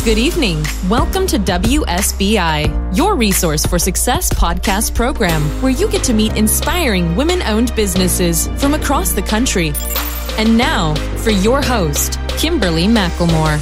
Good evening. Welcome to WSBI, your resource for success podcast program, where you get to meet inspiring women-owned businesses from across the country. And now, for your host, Kimberly McLemore.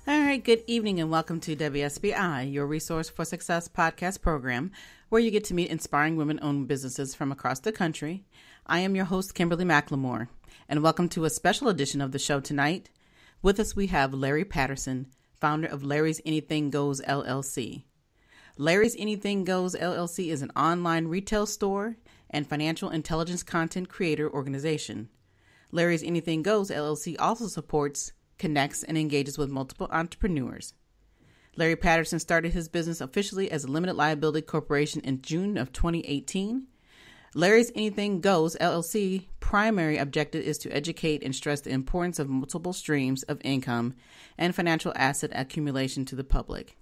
All right, good evening and welcome to WSBI, your resource for success podcast program, where you get to meet inspiring women-owned businesses from across the country. I am your host, Kimberly McLemore, and welcome to a special edition of the show tonight. With us, we have Larry Patterson, founder of Larry's Anything Goes LLC. Larry's Anything Goes LLC is an online retail store and financial intelligence content creator organization. Larry's Anything Goes LLC also supports, connects, and engages with multiple entrepreneurs. Larry Patterson started his business officially as a Limited Liability Corporation in June of 2018. Larry's Anything Goes LLC primary objective is to educate and stress the importance of multiple streams of income and financial asset accumulation to the public.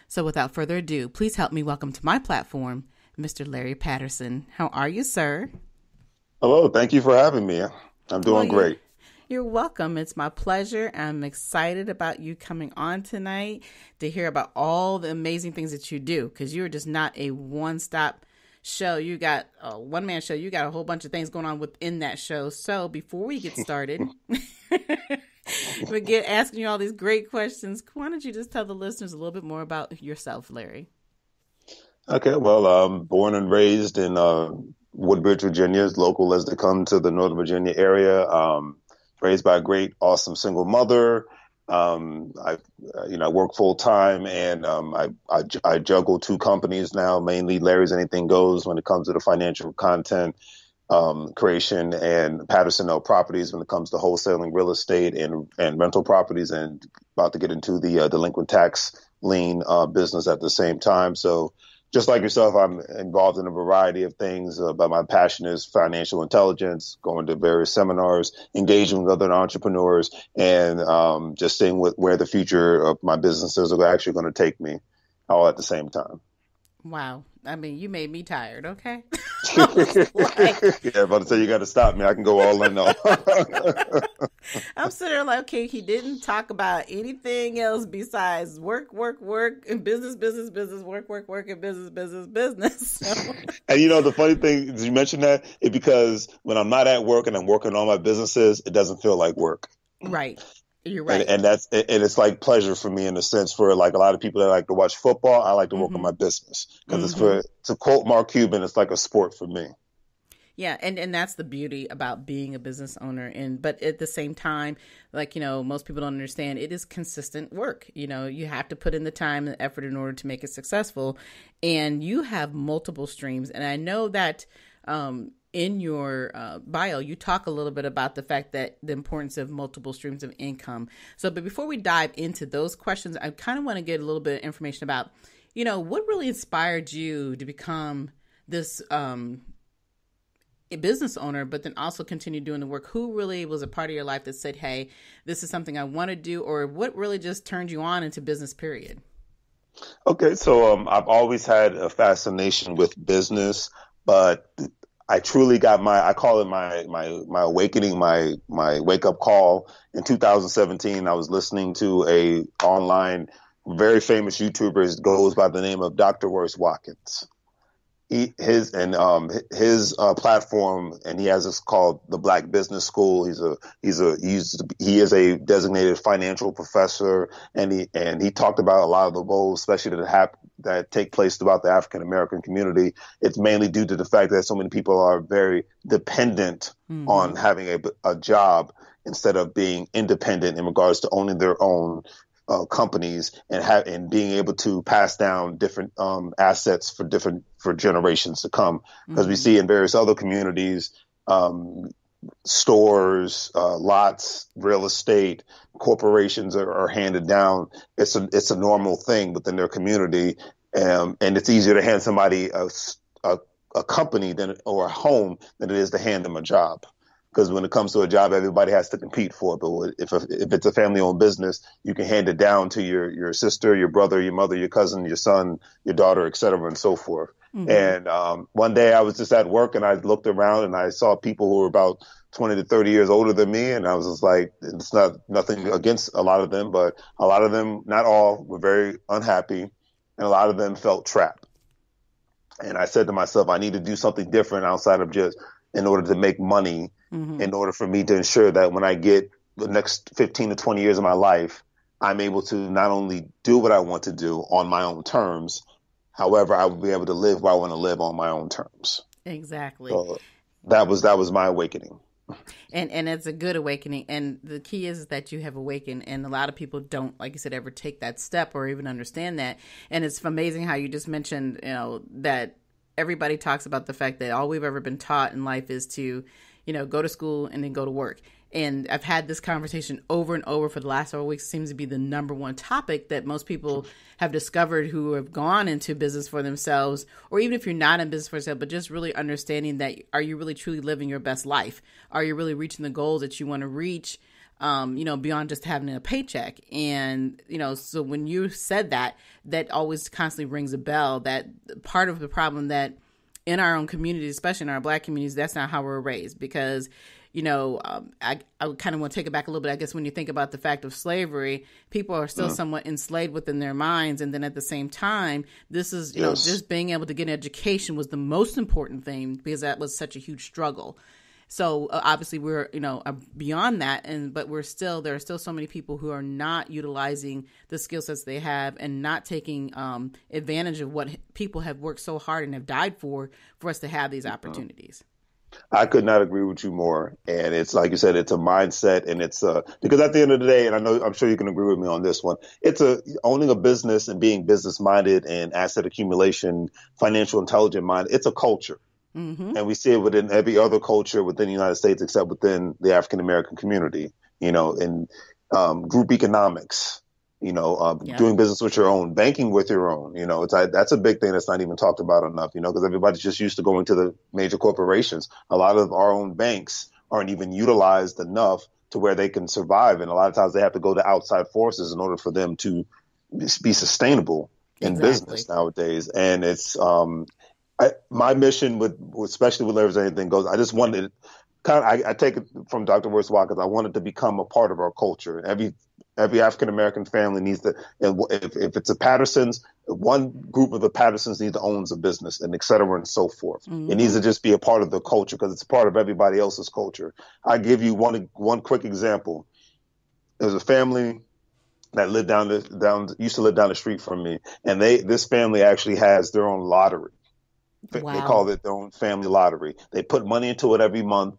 So without further ado, please help me welcome to my platform, Mr. Larry Patterson. How are you, sir? Hello. Thank you for having me. I'm doing great. You're welcome. It's my pleasure. I'm excited about you coming on tonight to hear about all the amazing things that you do, because you're just not a one-stop show. You got a one-man show. You got a whole bunch of things going on within that show. So before we get started, we get asking you all these great questions. Why don't you just tell the listeners a little bit more about yourself, Larry? Okay. Well, I'm born and raised in Woodbridge, Virginia, as local as they come to the Northern Virginia area. Raised by a great, awesome single mother. I work full time, and I juggle two companies now, mainly Larry's Anything Goes when it comes to the financial content creation, and Patterson Properties when it comes to wholesaling real estate and rental properties, and about to get into the delinquent tax lien business at the same time. So just like yourself, I'm involved in a variety of things, but my passion is financial intelligence, going to various seminars, engaging with other entrepreneurs, and just seeing where the future of my businesses are actually going to take me, all at the same time. Wow. I mean, you made me tired, okay? Yeah, about to say you got to stop me. I can go all in though. I'm sitting there like, okay, he didn't talk about anything else besides work, and business, work, and business. So. And the funny thing is you mentioned that is because when I'm not at work and I'm working on my businesses, it doesn't feel like work. Right. You're right. And it's like pleasure for me in a sense. For like a lot of people that like to watch football, I like to work on my business because to quote Mark Cuban, it's like a sport for me. Yeah, and that's the beauty about being a business owner. But at the same time, like, most people don't understand, it is consistent work. You have to put in the time and effort in order to make it successful. And you have multiple streams. And I know that in your bio, you talk a little bit about the fact that the importance of multiple streams of income. So, but before we dive into those questions, I kind of want to get a little bit of information about, what really inspired you to become this a business owner, but then also continue doing the work. Who really was a part of your life that said, hey, this is something I want to do, or what really just turned you on into business, period? Okay. So I've always had a fascination with business, but I truly got I call it my awakening, my wake up call in 2017. I was listening to a online, very famous YouTuber, goes by the name of Dr. Royce Watkins. His platform, and he has this called the Black Business School. He is a designated financial professor, and he talked about a lot of the woes, especially that take place throughout the African American community. It's mainly due to the fact that so many people are very dependent on having a job instead of being independent in regards to owning their own companies and being able to pass down different assets for generations to come. Because we see in various other communities, stores, lots, real estate, corporations are handed down. It's a normal thing within their community, and it's easier to hand somebody a company or a home than it is to hand them a job. Because when it comes to a job, everybody has to compete for it. But if it's a family-owned business, you can hand it down to your sister, your brother, your mother, your cousin, your son, your daughter, et cetera, and so forth. And one day I was just at work and I looked around and I saw people who were about 20 to 30 years older than me. And I was just like, it's not nothing against a lot of them, but a lot of them, not all, were very unhappy. And a lot of them felt trapped. And I said to myself, I need to do something different outside of just in order to make money, in order for me to ensure that when I get the next 15 to 20 years of my life, I'm able to not only do what I want to do on my own terms, however, I will be able to live where I want to live on my own terms. Exactly. So that was my awakening. And it's a good awakening. And the key is that you have awakened. And a lot of people don't, like you said, ever take that step or even understand that. And it's amazing how you just mentioned, that everybody talks about the fact that all we've ever been taught in life is to, go to school and then go to work. And I've had this conversation over and over for the last several weeks. It seems to be the number one topic that most people have discovered who have gone into business for themselves, or even if you're not in business for yourself, but just really understanding that, are you really truly living your best life? Are you really reaching the goals that you want to reach, beyond just having a paycheck? And, so when you said that, that always constantly rings a bell, that part of the problem that in our own communities, especially in our Black communities, that's not how we're raised. Because I kind of want to take it back a little bit. I guess when you think about the fact of slavery, people are still somewhat enslaved within their minds. And then at the same time, this is, just being able to get an education was the most important thing, because that was such a huge struggle. So obviously we're, beyond that, but there are still so many people who are not utilizing the skill sets they have and not taking advantage of what people have worked so hard and have died for us to have these opportunities. I could not agree with you more. And it's like you said, it's a mindset, and it's because at the end of the day, and I'm sure you can agree with me on this one, it's owning a business and being business minded and asset accumulation, financial intelligent mind. It's a culture. And we see it within every other culture within the United States, except within the African American community, in group economics, doing business with your own, banking with your own, that's a big thing that's not even talked about enough, because everybody's just used to going to the major corporations. A lot of our own banks aren't even utilized enough to where they can survive. And a lot of times they have to go to outside forces in order for them to be sustainable in business nowadays. And it's, my mission especially with Leverage Anything Goes, I just wanted I take it from Dr. Wurzwag, because I wanted to become a part of our culture. Every African American family needs to, and if it's a Patterson's, one group of the Pattersons needs to own a business, and et cetera and so forth. It needs to just be a part of the culture, because it's part of everybody else's culture. I give you one quick example. There's a family that used to live down the street from me, and this family actually has their own lottery. Wow. They call it their own family lottery. They put money into it every month.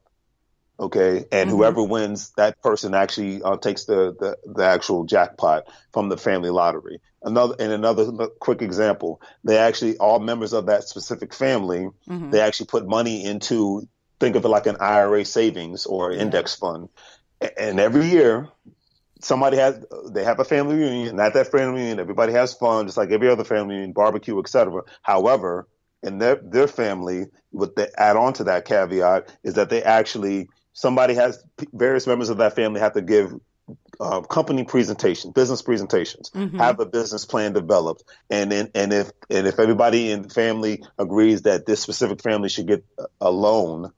Okay. And whoever wins, that person actually takes the actual jackpot from the family lottery. Another quick example, they actually, all members of that specific family, they actually put money into, think of it like an IRA savings or index fund. And every year, they have a family reunion, and at that family reunion, everybody has fun, just like every other family reunion, barbecue, etc. However, in their family, what they add on to that caveat is that they actually, various members of that family have to give company presentations, business presentations, have a business plan developed. And if everybody in the family agrees that this specific family should get a loan,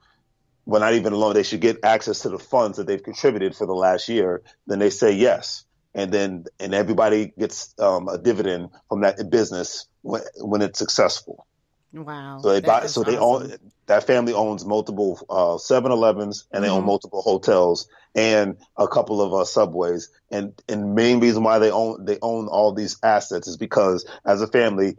well, not even a loan, they should get access to the funds that they've contributed for the last year, then they say yes. And everybody gets a dividend from that business when it's successful. Wow. So they own, that family owns multiple 7-Elevens, and they own multiple hotels and a couple of subways. And main reason why they own all these assets is because as a family,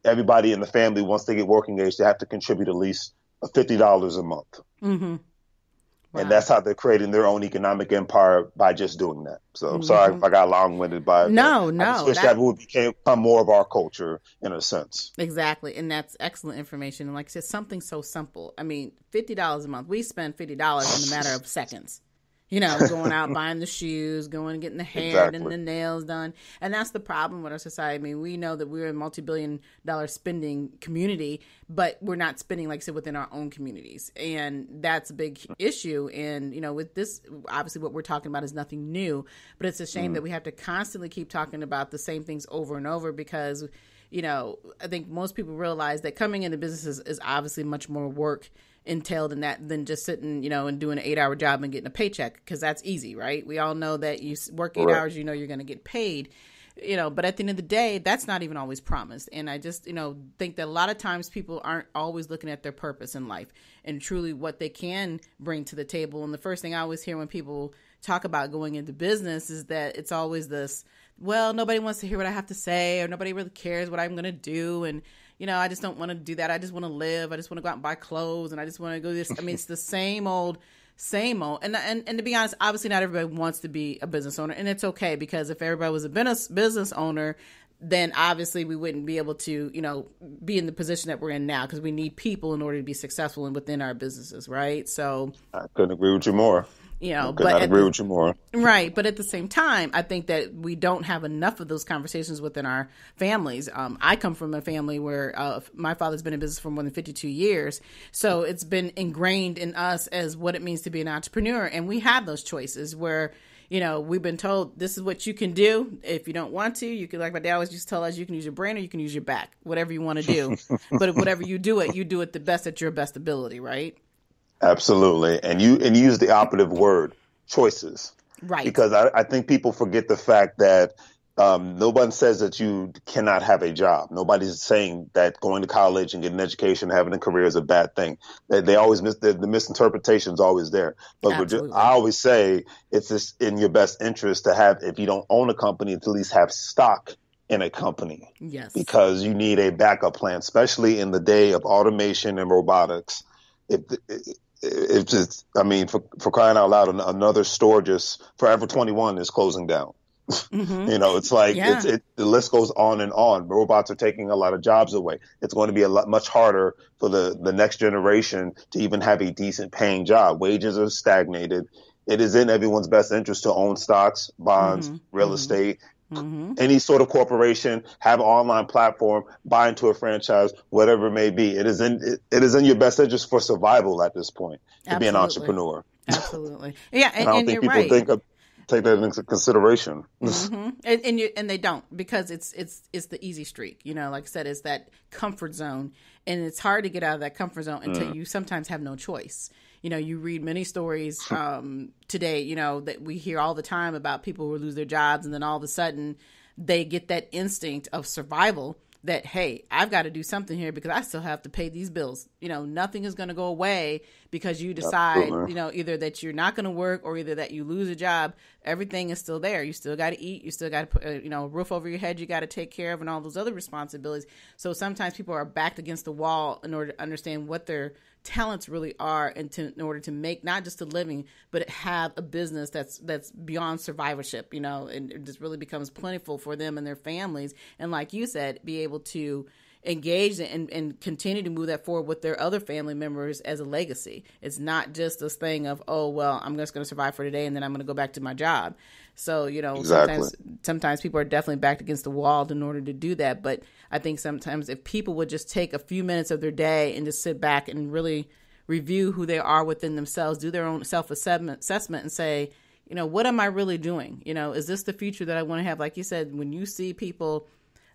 everybody in the family, once they get working age, they have to contribute at least $50 a month. Wow. And that's how they're creating their own economic empire, by just doing that. So sorry if I got long-winded by it. No. I just wish that would become more of our culture in a sense. Exactly. And that's excellent information. And like I said, something so simple. I mean, $50 a month. We spend $50 in a matter of seconds. Going out, buying the shoes, going and getting the hair and the nails done. And that's the problem with our society. I mean, we know that we're a multi-billion-dollar spending community, but we're not spending, like I said, within our own communities. And that's a big issue. And, with this, obviously what we're talking about is nothing new, but it's a shame that we have to constantly keep talking about the same things over and over, because I think most people realize that coming into business is obviously much more work entailed in that than just sitting, and doing an 8-hour job and getting a paycheck, because that's easy, right? We all know that you work 8 hours, you're going to get paid, but at the end of the day, that's not even always promised. And I just, think that a lot of times people aren't always looking at their purpose in life and truly what they can bring to the table. And the first thing I always hear when people talk about going into business is that it's always this, well, nobody wants to hear what I have to say, or nobody really cares what I'm going to do. And, I just don't want to do that. I just want to live. I just want to go out and buy clothes, and I just want to go this. I mean, it's the same old. And to be honest, obviously not everybody wants to be a business owner, and it's okay, because if everybody was a business owner, then obviously we wouldn't be able to, be in the position that we're in now, because we need people in order to be successful and within our businesses, right? So I couldn't agree with you more. Right. But at the same time, I think that we don't have enough of those conversations within our families. I come from a family where my father's been in business for more than 52 years. So it's been ingrained in us as what it means to be an entrepreneur. And we have those choices where, we've been told this is what you can do. If you don't want to, you can, like my dad always used to tell us, you can use your brain or you can use your back, whatever you want to do. But whatever you do it the best at your best ability, right? Absolutely. And you use the operative word, choices. Right. Because I think people forget the fact that nobody says that you cannot have a job. Nobody's saying that going to college and getting an education, having a career is a bad thing. They always the misinterpretation is always there. But I always say it's just in your best interest to have, if you don't own a company, to at least have stock in a company. Yes. Because you need a backup plan, especially in the day of automation and robotics. It's just, for crying out loud, another store just Forever 21 is closing down. Mm-hmm. It's like, the list goes on and on. Robots are taking a lot of jobs away. It's going to be much harder for the next generation to even have a decent paying job. Wages are stagnated. It is in everyone's best interest to own stocks, bonds, real estate, any sort of corporation, have an online platform, buy into a franchise, whatever it may be. It is in your best interest for survival at this point to be an entrepreneur. Absolutely. Yeah. And I don't think people take that into consideration. And they don't, because it's the easy streak. Like I said, it's that comfort zone, and it's hard to get out of that comfort zone until you sometimes have no choice. You read many stories today, that we hear all the time about people who lose their jobs, and then all of a sudden they get that instinct of survival that, hey, I've got to do something here because I still have to pay these bills. Nothing is going to go away because you decide, either that you're not going to work or either that you lose a job. Everything is still there. You still got to eat. You still got to put, a roof over your head you got to take care of, and all those other responsibilities. So sometimes people are backed against the wall in order to understand what their talents really are, and in order to make not just a living, but have a business that's beyond survivorship, and it just really becomes plentiful for them and their families. And like you said, be able to engage and continue to move that forward with their other family members as a legacy. It's not just this thing of, oh, well, I'm just going to survive for today and then I'm going to go back to my job. So, sometimes people are definitely backed against the wall in order to do that. But I think sometimes if people would just take a few minutes of their day and just sit back and really review who they are within themselves, do their own self-assessment and say, what am I really doing? Is this the future that I want to have? Like you said, when you see people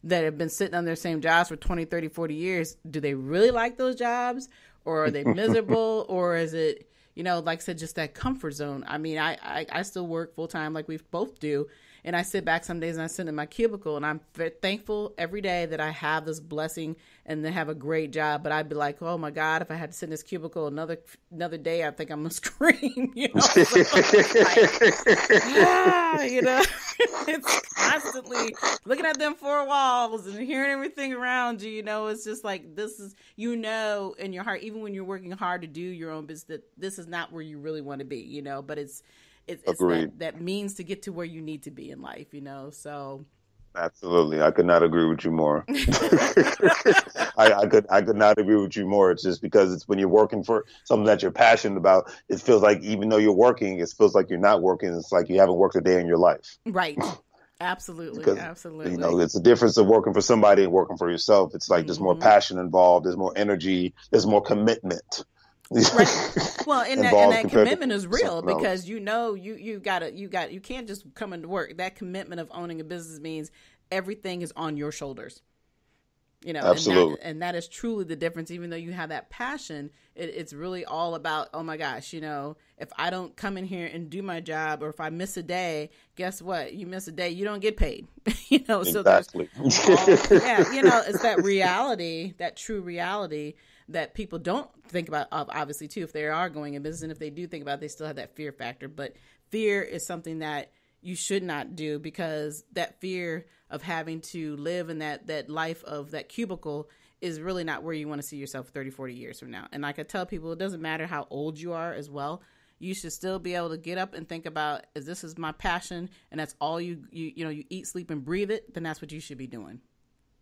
that have been sitting on their same jobs for 20, 30, 40 years, do they really like those jobs, or are they miserable, or is it, like I said, just that comfort zone? I still work full time like we both do. And I sit back some days and I sit in my cubicle, and I'm thankful every day that I have this blessing and to have a great job. But I'd be like, oh my God, if I had to sit in this cubicle another day, I think I'm going to scream, it's constantly looking at them four walls and hearing everything around you, It's just like, this is, in your heart, even when you're working hard to do your own business, that this is not where you really want to be, but it's that means to get to where you need to be in life, so. Absolutely. I could not agree with you more. I could not agree with you more. It's just because it's when you're working for something that you're passionate about, it feels like even though you're working, it feels like you're not working. It's like you haven't worked a day in your life. Right. Absolutely. Because, absolutely. It's a difference of working for somebody and working for yourself. It's like there's more passion involved. There's more energy. There's more commitment. Right. Well, and that commitment is real, because you can't just come into work. That commitment of owning a business means everything is on your shoulders. Absolutely. And that is truly the difference. Even though you have that passion, it's really all about, oh my gosh, if I don't come in here and do my job, or if I miss a day, guess what? You miss a day, you don't get paid. So exactly. It's that reality, that true reality that people don't think about, obviously, too, if they are going in business. And if they do think about it, they still have that fear factor. But fear is something that you should not do, because that fear of having to live in that life of that cubicle is really not where you want to see yourself 30, 40 years from now. And like I tell people, it doesn't matter how old you are as well. You should still be able to get up and think about, if this is my passion and that's all you eat, sleep, and breathe it, then that's what you should be doing.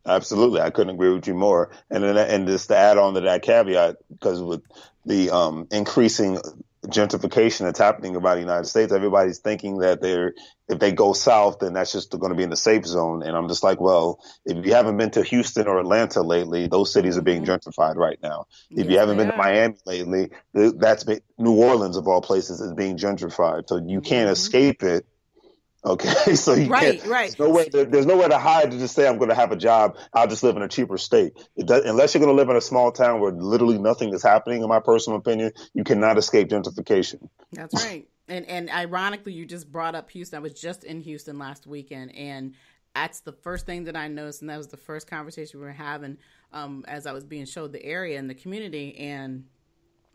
Absolutely. I couldn't agree with you more. And just to add on to that caveat, because with the increasing gentrification that's happening around the United States, everybody's thinking that if they go south, then that's just going to be in the safe zone. And I'm just like, well, if you haven't been to Houston or Atlanta lately, those cities are being gentrified right now. If you haven't been to Miami lately, New Orleans, of all places, is being gentrified. So you can't escape it. Okay, so you can't. There's nowhere to hide to just say I'm going to have a job. I'll just live in a cheaper state. Unless you're going to live in a small town where literally nothing is happening, in my personal opinion, you cannot escape gentrification. That's right. And ironically, you just brought up Houston. I was just in Houston last weekend, and that's the first thing that I noticed, and that was the first conversation we were having as I was being showed the area and the community, and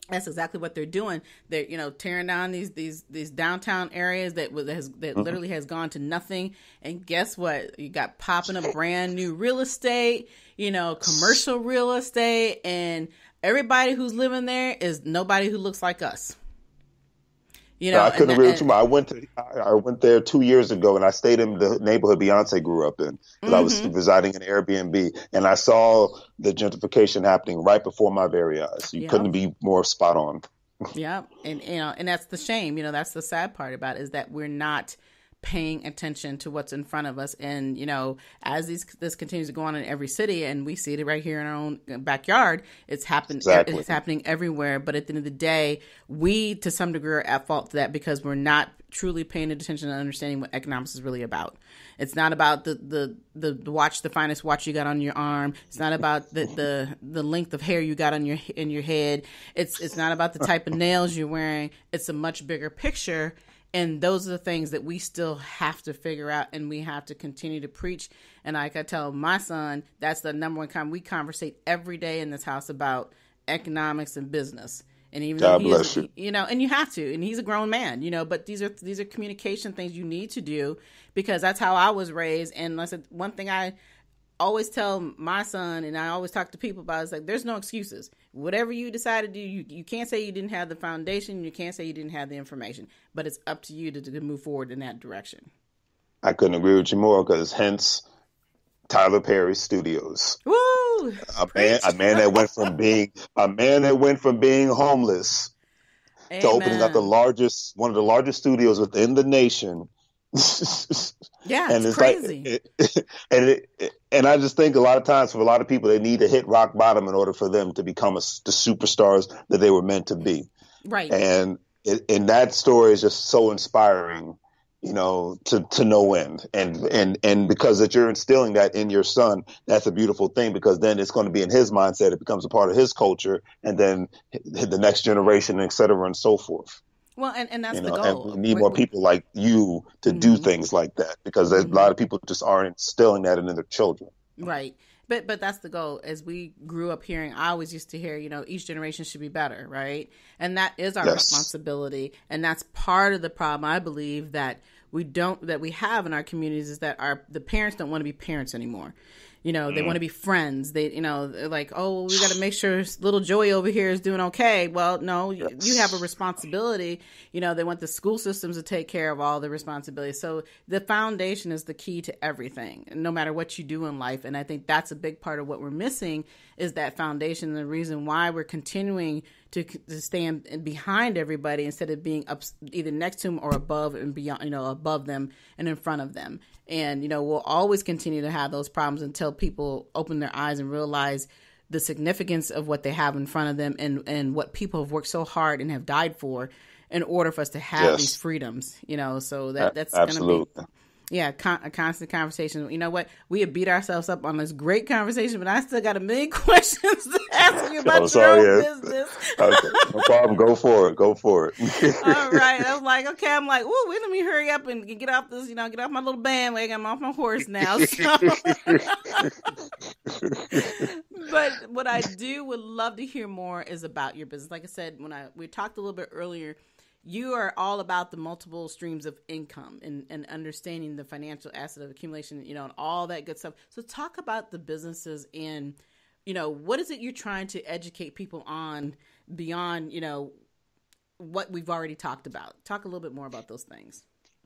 that's exactly what they're doing. They're tearing down these downtown areas that literally has gone to nothing. And guess what? You got popping up brand new real estate, commercial real estate, and everybody who's living there is nobody who looks like us. I couldn't agree with you more. I went there 2 years ago, and I stayed in the neighborhood Beyonce grew up in, because I was residing in Airbnb, and I saw the gentrification happening right before my very eyes. You couldn't be more spot on. Yeah, and that's the shame. That's the sad part about it, is that we're not paying attention to what's in front of us. And, as this continues to go on in every city, and we see it right here in our own backyard, it's happening everywhere. But at the end of the day, we, to some degree, are at fault for that, because we're not truly paying attention and understanding what economics is really about. It's not about the watch, the finest watch you got on your arm. It's not about the length of hair you got in your head. It's not about the type of nails you're wearing. It's a much bigger picture. And those are the things that we still have to figure out, and we have to continue to preach. And like I tell my son, that's the number one we conversate every day in this house about economics and business. And even though he is, and you have to, and he's a grown man, but these are communication things you need to do, because that's how I was raised. And I said, one thing I always tell my son, and I always talk to people about, is like, there's no excuses. Whatever you decide to do, you can't say you didn't have the foundation. You can't say you didn't have the information, but it's up to you to move forward in that direction. I couldn't agree with you more, because hence Tyler Perry Studios. Woo! A man that went from being homeless to opening up one of the largest studios within the nation. Yeah, and it's crazy. And I just think a lot of times, for a lot of people, they need to hit rock bottom in order for them to become the superstars that they were meant to be. Right. And that story is just so inspiring, to no end. And because that you're instilling that in your son, that's a beautiful thing, because then it's going to be in his mindset. It becomes a part of his culture, and then the next generation, et cetera, and so forth. Well, and that's the goal. And we need more people like you to do things like that, because a lot of people just aren't instilling that into their children. Right. But that's the goal. As we grew up hearing, I always used to hear, each generation should be better, right? And that is our responsibility. And that's part of the problem, I believe, that we have in our communities, is that the parents don't want to be parents anymore. They want to be friends. They're like, oh, we got to make sure little Joey over here is doing okay. Well, no, you have a responsibility. They want the school systems to take care of all the responsibilities. So the foundation is the key to everything, no matter what you do in life. And I think that's a big part of what we're missing, is that foundation. And the reason why we're continuing to stand behind everybody instead of being up either next to them or above and beyond, above them and in front of them. And, we'll always continue to have those problems until people open their eyes and realize the significance of what they have in front of them, and what people have worked so hard and have died for in order for us to have these freedoms, so that's going to be. Yeah, a constant conversation. You know what? We have beat ourselves up on this great conversation, but I still got a million questions to ask you about your own business. Okay, no problem. Go for it. All right. I was like, okay. I'm like, wait, let me hurry up and get off this, get off my little bandwagon. I'm off my horse now. So. But what I would love to hear more is about your business. Like I said, we talked a little bit earlier, you are all about the multiple streams of income and understanding the financial asset of accumulation, and all that good stuff. So talk about the businesses and, what is it you're trying to educate people on beyond, what we've already talked about? Talk a little bit more about those things.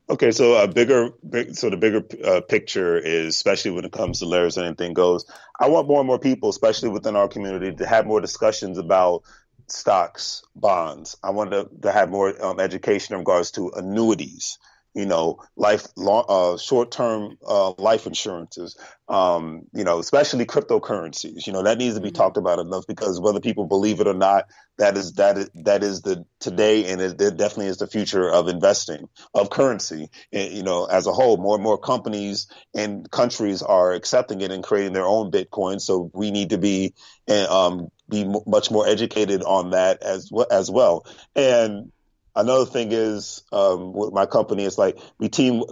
Okay, so the bigger picture is, especially when it comes to layers and Anything Goes, I want more and more people, especially within our community, to have more discussions about stocks, bonds. I want to have more education in regards to annuities, short-term life insurances, especially cryptocurrencies. That needs to be talked about enough, because whether people believe it or not, that is the today, and it definitely is the future of investing, of currency. And, as a whole, more and more companies and countries are accepting it and creating their own Bitcoin. So we need to be much more educated on that as well. And another thing is, with my company, it's like we team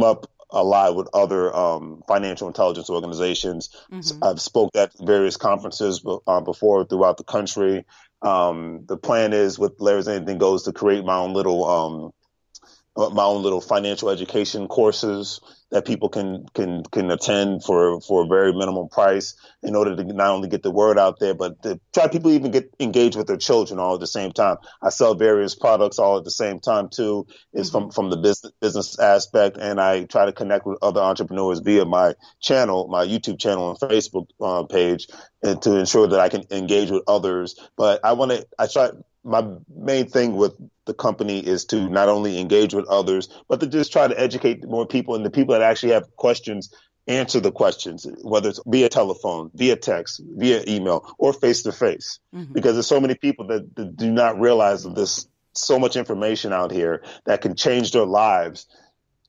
up a lot with other financial intelligence organizations. Mm-hmm. I've spoke at various conferences before throughout the country. The plan is, with Layers Anything Goes, to create my own little financial education courses that people can attend for a very minimum price, in order to not only get the word out there, but to try people even get engaged with their children all at the same time. I sell various products all at the same time too. It's from the business aspect, and I try to connect with other entrepreneurs via my YouTube channel and Facebook page, and to ensure that I can engage with others. But my main thing with the company is to not only engage with others, but to just try to educate more people, and the people that actually have questions, answer the questions, whether it's via telephone, via text, via email, or face to face. Because there's so many people that do not realize that there's so much information out here that can change their lives.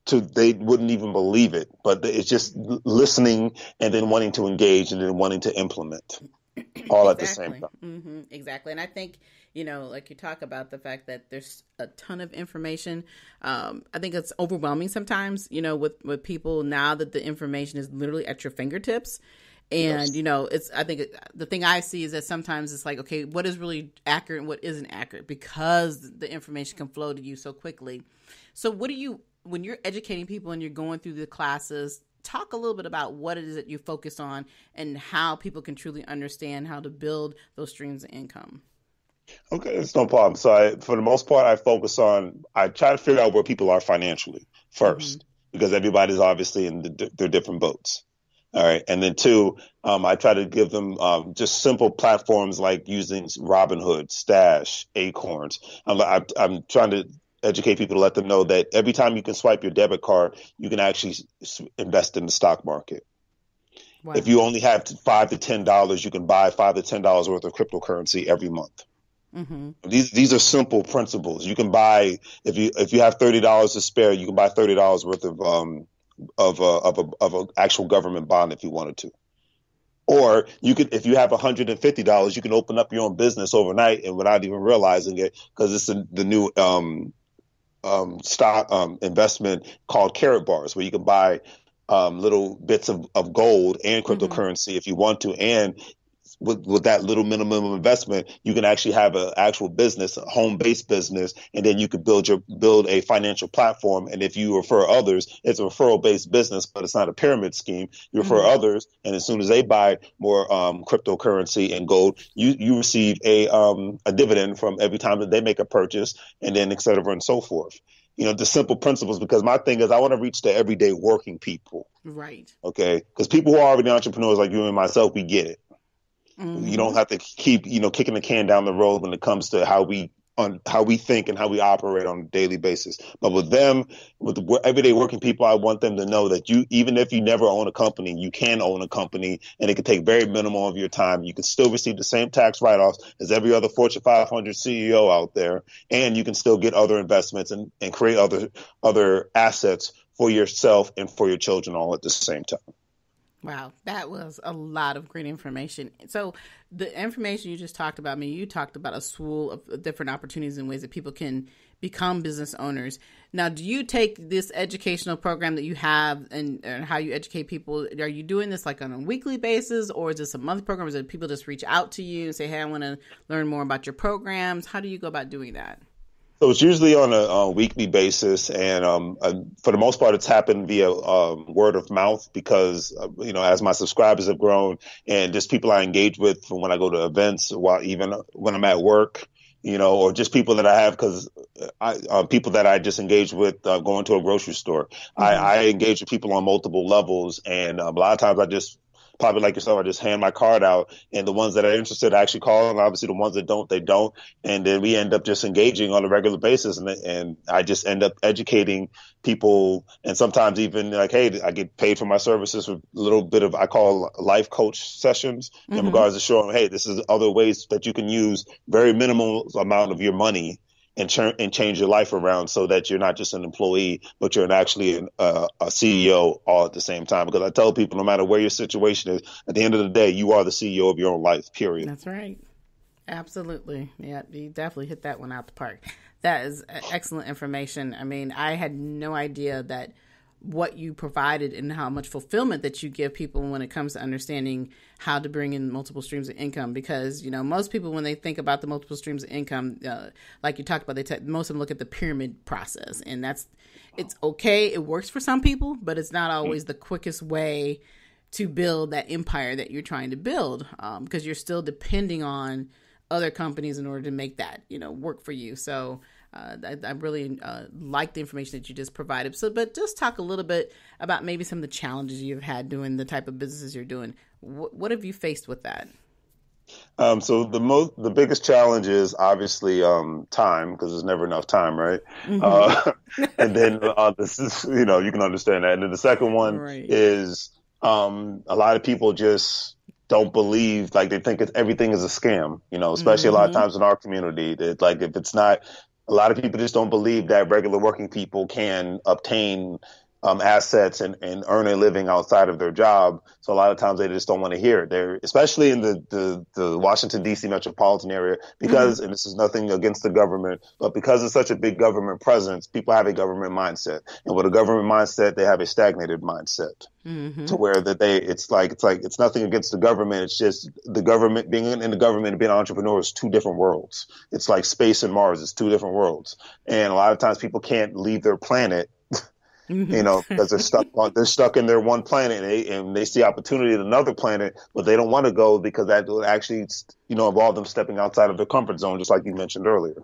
They wouldn't even believe it, but it's just listening and then wanting to engage and then wanting to implement all at the same time. Mm-hmm. Exactly. And I think, like you talk about the fact that there's a ton of information. I think it's overwhelming sometimes, with people, now that the information is literally at your fingertips. And, yes. I think the thing I see is that sometimes it's like, okay, what is really accurate and what isn't accurate, because the information can flow to you so quickly. So when you're educating people and you're going through the classes, talk a little bit about what it is that you focus on and how people can truly understand how to build those streams of income. Okay, it's no problem. So for the most part, I try to figure out where people are financially first, because everybody's obviously in their different boats. All right. And then two, I try to give them just simple platforms like using Robinhood, Stash, Acorns. I'm trying to educate people to let them know that every time you can swipe your debit card, you can actually invest in the stock market. Wow. If you only have $5 to $10, you can buy $5 to $10 worth of cryptocurrency every month. Mm-hmm. These are simple principles. You can buy, if you have $30 to spare, you can buy $30 worth of an actual government bond if you wanted to. Or you could, if you have $150, you can open up your own business overnight and without even realizing it, because it's the new stock investment called carrot bars, where you can buy little bits of gold and cryptocurrency if you want to, and with that little minimum investment, you can actually have an actual business, a home-based business, and then you could build a financial platform. And if you refer others, it's a referral-based business, but it's not a pyramid scheme. You refer others, and as soon as they buy more cryptocurrency and gold, you receive a dividend from every time that they make a purchase, and then et cetera and so forth. The simple principles, because my thing is I want to reach the everyday working people. Right. Okay. Because people who are already entrepreneurs like you and myself, we get it. You don't have to keep, kicking the can down the road when it comes to how we think and how we operate on a daily basis. But with the everyday working people, I want them to know that even if you never own a company, you can own a company, and it can take very minimal of your time. You can still receive the same tax write-offs as every other Fortune 500 CEO out there, and you can still get other investments and create other assets for yourself and for your children all at the same time. Wow, that was a lot of great information. So the information you just talked about, you talked about a slew of different opportunities and ways that people can become business owners. Now, do you take this educational program that you have and how you educate people? Are you doing this like on a weekly basis, or is this a monthly program? Or is it people just reach out to you and say, hey, I want to learn more about your programs? How do you go about doing that? So it's usually on a weekly basis, and for the most part, it's happened via word of mouth because as my subscribers have grown and just people I engage with from when I go to events, while even when I'm at work, or just people that I have because people that I just engage with going to a grocery store. Mm-hmm. I engage with people on multiple levels, and a lot of times I just probably like yourself, I just hand my card out, and the ones that are interested actually call, and obviously the ones that don't, they don't. And then we end up just engaging on a regular basis, and I just end up educating people, and sometimes even like, hey, I get paid for my services with a little bit of, I call life coach sessions in regards to showing, hey, this is other ways that you can use very minimal amount of your money and change your life around so that you're not just an employee, but you're actually a CEO all at the same time. Because I tell people, no matter where your situation is, at the end of the day, you are the CEO of your own life, period. That's right. Absolutely. Yeah, you definitely hit that one out the park. That is excellent information. I mean, I had no idea that what you provided and how much fulfillment that you give people when it comes to understanding how to bring in multiple streams of income. Because, most people, when they think about the multiple streams of income, like you talked about, most of them look at the pyramid process, and it's okay. It works for some people, but it's not always the quickest way to build that empire that you're trying to build, because you're still depending on other companies in order to make that, work for you. So I really like the information that you just provided. But just talk a little bit about maybe some of the challenges you've had doing the type of businesses you're doing. What have you faced with that? So the biggest challenge is obviously time, because there's never enough time, right? Mm-hmm. And then this is, you can understand that. And then the second one is a lot of people just don't believe, like they think everything is a scam, especially a lot of times in our community. That, like, if it's not, a lot of people just don't believe that regular working people can obtain assets and earn a living outside of their job. So a lot of times they just don't want to hear it. They're, especially in the Washington, D.C. metropolitan area, because, and this is nothing against the government, but because it's such a big government presence, people have a government mindset. And with a government mindset, they have a stagnated mindset. To where that it's nothing against the government. It's just the government, being in the government and being an entrepreneur is two different worlds. It's like space and Mars. It's two different worlds. And a lot of times people can't leave their planet, because they're stuck in their one planet, and they see opportunity at another planet, but they don't want to go because that will actually, involve them stepping outside of their comfort zone, just like you mentioned earlier.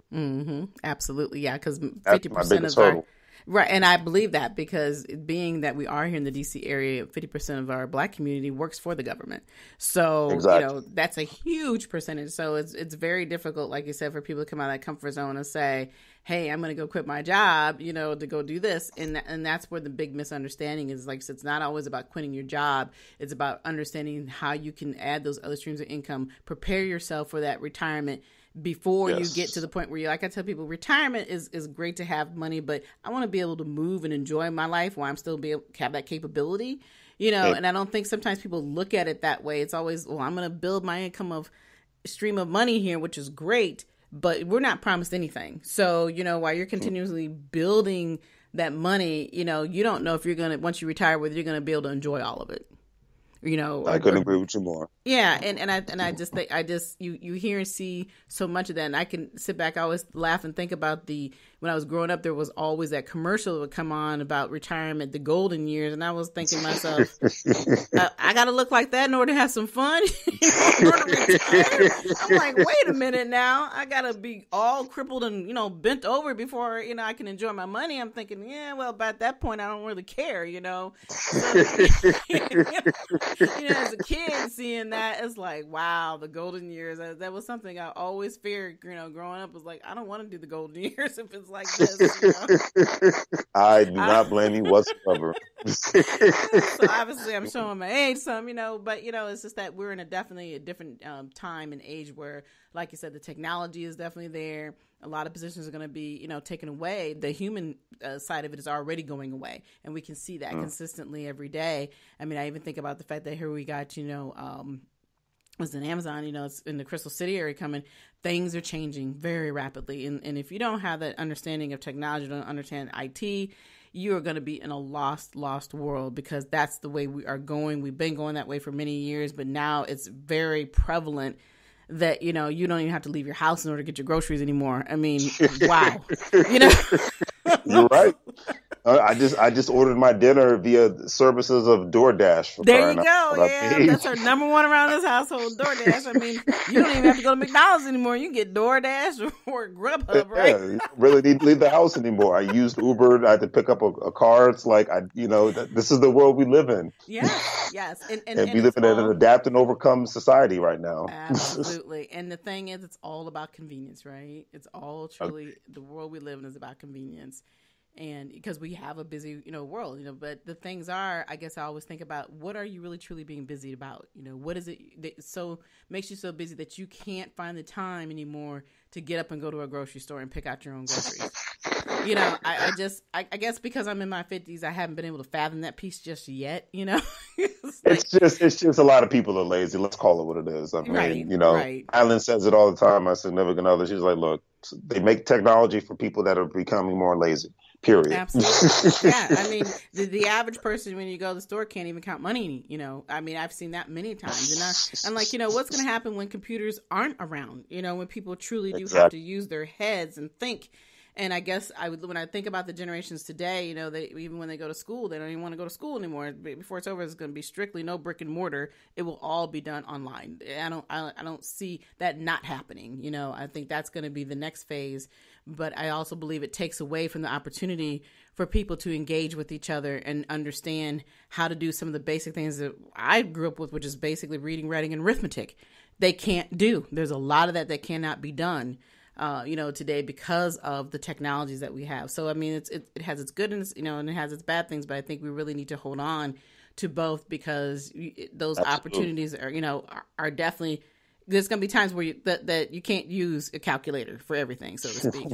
Absolutely. Yeah. Because 50% of our, right. And I believe that, because being that we are here in the DC area, 50% of our Black community works for the government. So, exactly. That's a huge percentage. So it's very difficult, like you said, for people to come out of that comfort zone and say, hey, I'm going to go quit my job, to go do this. And that's where the big misunderstanding is. Like, so it's not always about quitting your job. It's about understanding how you can add those other streams of income, prepare yourself for that retirement before you get to the point where like I tell people, retirement is great to have money, but I want to be able to move and enjoy my life while I'm still have that capability, and I don't think sometimes people look at it that way. It's always, well, I'm going to build my stream of money here, which is great, but we're not promised anything. So, while you're continuously building that money, you don't know if you're going to, once you retire, whether you're going to be able to enjoy all of it. I couldn't agree with you more. Yeah, and I just think you hear and see so much of that, and I can sit back. I always laugh and think about when I was growing up, there was always that commercial that would come on about retirement, the golden years, and I was thinking to myself, I got to look like that in order to have some fun. In order to retire. I'm like, wait a minute now, I got to be all crippled and bent over before I can enjoy my money. I'm thinking, yeah, well, about that point, I don't really care, So, as a kid seeing that, it's like, wow, the golden years. That was something I always feared, growing up, was like, I don't want to do the golden years if it's like this. I do not blame you whatsoever. So obviously I'm showing my age some, but it's just that we're in definitely a different time and age where, like you said, the technology is definitely there. A lot of positions are going to be, taken away. The human side of it is already going away, and we can see that consistently every day. I mean, I even think about the fact that here we got, was in Amazon, it's in the Crystal City area coming. Things are changing very rapidly. And if you don't have that understanding of technology, don't understand IT, you are going to be in a lost world, because that's the way we are going. We've been going that way for many years, but now it's very prevalent that, you don't even have to leave your house in order to get your groceries anymore. I mean, wow. You're right. I just ordered my dinner via services of DoorDash. There you go. Yeah, that's our number one around this household, DoorDash. I mean, you don't even have to go to McDonald's anymore. You can get DoorDash or Grubhub, right? Yeah, you don't really need to leave the house anymore. I used Uber. I had to pick up a car. It's like, this is the world we live in. Yes. And we live in an adapt and overcome society right now. Absolutely. And the thing is, it's all about convenience, right? It's all truly, the world we live in is about convenience. And because we have a busy, world, but the things are, I guess I always think about, what are you really truly being busy about? What is it that makes you so busy that you can't find the time anymore to get up and go to a grocery store and pick out your own groceries? I guess because I'm in my 50s, I haven't been able to fathom that piece just yet, It's just a lot of people are lazy. Let's call it what it is. I mean, right. Alan says it all the time. My significant other, she's like, look, they make technology for people that are becoming more lazy. Period. Absolutely. Yeah. I mean, the average person, when you go to the store, can't even count money. I mean, I've seen that many times. And I'm like, what's going to happen when computers aren't around? When people truly do have to use their heads and think. And I guess when I think about the generations today, they, even when they go to school, they don't even want to go to school anymore. Before it's over, it's going to be strictly no brick and mortar. It will all be done online. I don't see that not happening. I think that's going to be the next phase. But I also believe it takes away from the opportunity for people to engage with each other and understand how to do some of the basic things that I grew up with, which is basically reading, writing, and arithmetic. They can't do. There's a lot of that cannot be done. Today because of the technologies that we have. So, I mean, it has its good and it has its bad things, but I think we really need to hold on to both, because those opportunities are definitely, there's going to be times where that you can't use a calculator for everything, so to speak.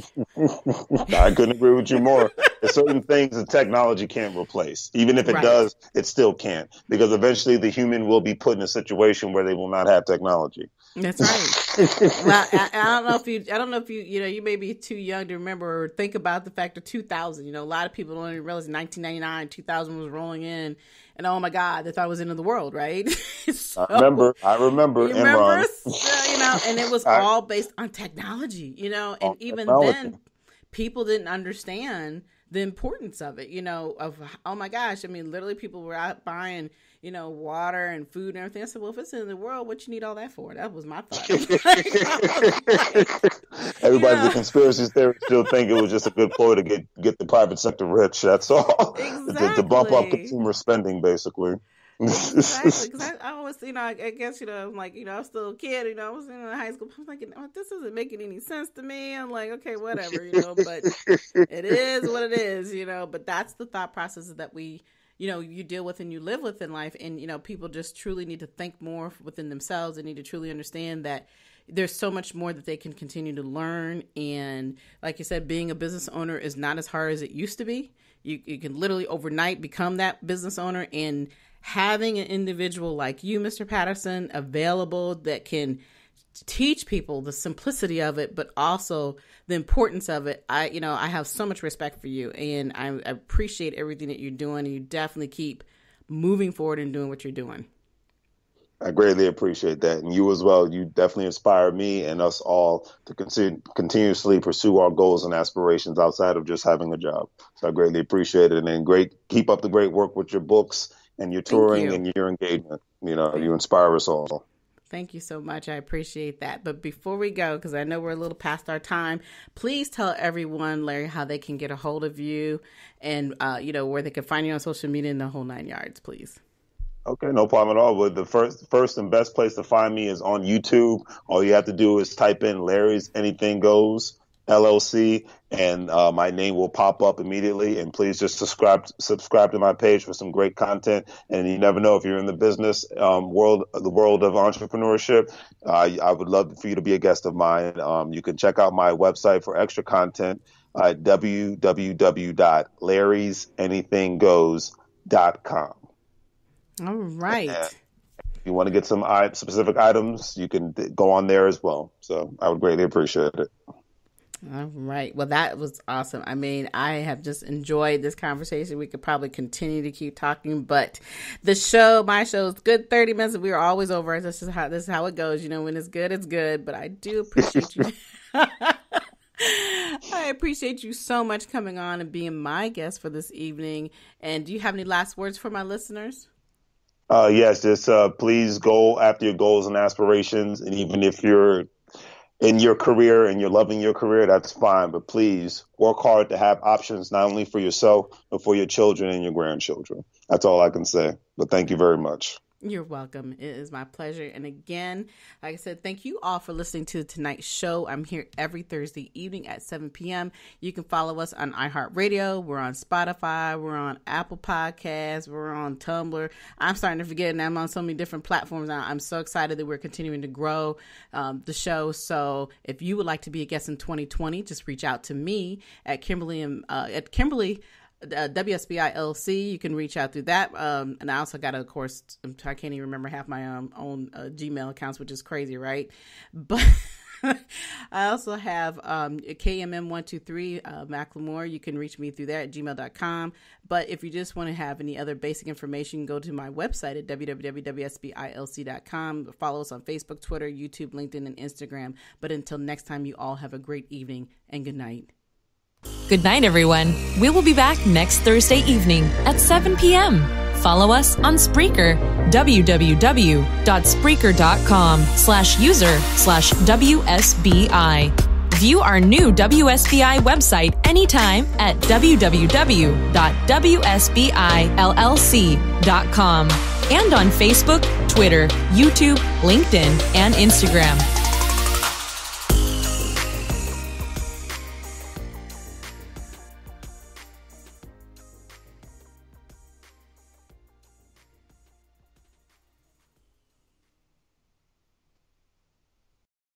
I couldn't agree with you more. There's certain things that technology can't replace. Even if it does, it still can't, because eventually the human will be put in a situation where they will not have technology. That's right. Well, I don't know if you you may be too young to remember or think about the fact of 2000. A lot of people don't even realize 1999, 2000 was rolling in, and oh my God, they thought it was the end of the world, right? So, I remember. You remember? And it was all based on technology, and even then, people didn't understand the importance of it, of, oh my gosh, I mean, literally people were out buying, water and food and everything. I said, well, if it's in the world, what you need all that for? That was my thought. Everybody's a conspiracy theorist still think it was just a good ploy to get the private sector rich. That's all. Exactly. to bump up consumer spending, basically. Exactly, because I always, I guess, I'm like, I was still a kid, I was in high school. I'm thinking, this isn't making any sense to me. I'm like, okay, whatever, but it is what it is, but that's the thought processes that we, you deal with and you live with in life. And, people just truly need to think more within themselves. They need to truly understand that there's so much more that they can continue to learn. And like you said, being a business owner is not as hard as it used to be. You can literally overnight become that business owner, and having an individual like you, Mr. Patterson, available that can teach people the simplicity of it, but also the importance of it. I have so much respect for you, and I appreciate everything that you're doing. And you definitely keep moving forward and doing what you're doing. I greatly appreciate that. And you as well. You definitely inspire me and us all to continuously pursue our goals and aspirations outside of just having a job. So I greatly appreciate it. And keep up the great work with your books and your touring and your engagement. You inspire us all. Thank you so much. I appreciate that. But before we go, because I know we're a little past our time, please tell everyone, Larry, how they can get a hold of you and, where they can find you on social media and the whole 9 yards, please. Okay, no problem at all. But the first and best place to find me is on YouTube. All you have to do is type in Larry's Anything Goes, LLC, and my name will pop up immediately. And please just subscribe to my page for some great content. And you never know, if you're in the business the world of entrepreneurship, I would love for you to be a guest of mine. You can check out my website for extra content at www.larrysanythinggoes.com. All right. If you want to get some specific items, you can go on there as well. So I would greatly appreciate it. All right. Well, that was awesome. I mean, I have just enjoyed this conversation. We could probably continue to keep talking, but my show is good 30 minutes. We are always over. This is how it goes. You know, when it's good. But I do appreciate you. I appreciate you so much coming on and being my guest for this evening. And do you have any last words for my listeners? Yes, just please go after your goals and aspirations. And even if you're in your career and you're loving your career, that's fine. But please work hard to have options, not only for yourself, but for your children and your grandchildren. That's all I can say. But thank you very much. You're welcome. It is my pleasure. And again, like I said, thank you all for listening to tonight's show. I'm here every Thursday evening at 7 p.m. You can follow us on iHeartRadio. We're on Spotify. We're on Apple Podcasts. We're on Tumblr. I'm starting to forget, and I'm on so many different platforms now. I'm so excited that we're continuing to grow the show. So if you would like to be a guest in 2020, just reach out to me at Kimberly WSBI LLC. You can reach out through that. And I also got, of course, I can't even remember half my own Gmail accounts, which is crazy, right? But I also have KMM123 Macklemore. You can reach me through there at gmail.com. But if you just want to have any other basic information, you can go to my website at www.wsbilc.com. Follow us on Facebook, Twitter, YouTube, LinkedIn, and Instagram. But until next time, you all have a great evening and good night. Good night, everyone. We will be back next Thursday evening at 7 p.m. Follow us on Spreaker, www.spreaker.com/user/WSBI. View our new WSBI website anytime at www.wsbillc.com and on Facebook, Twitter, YouTube, LinkedIn, and Instagram.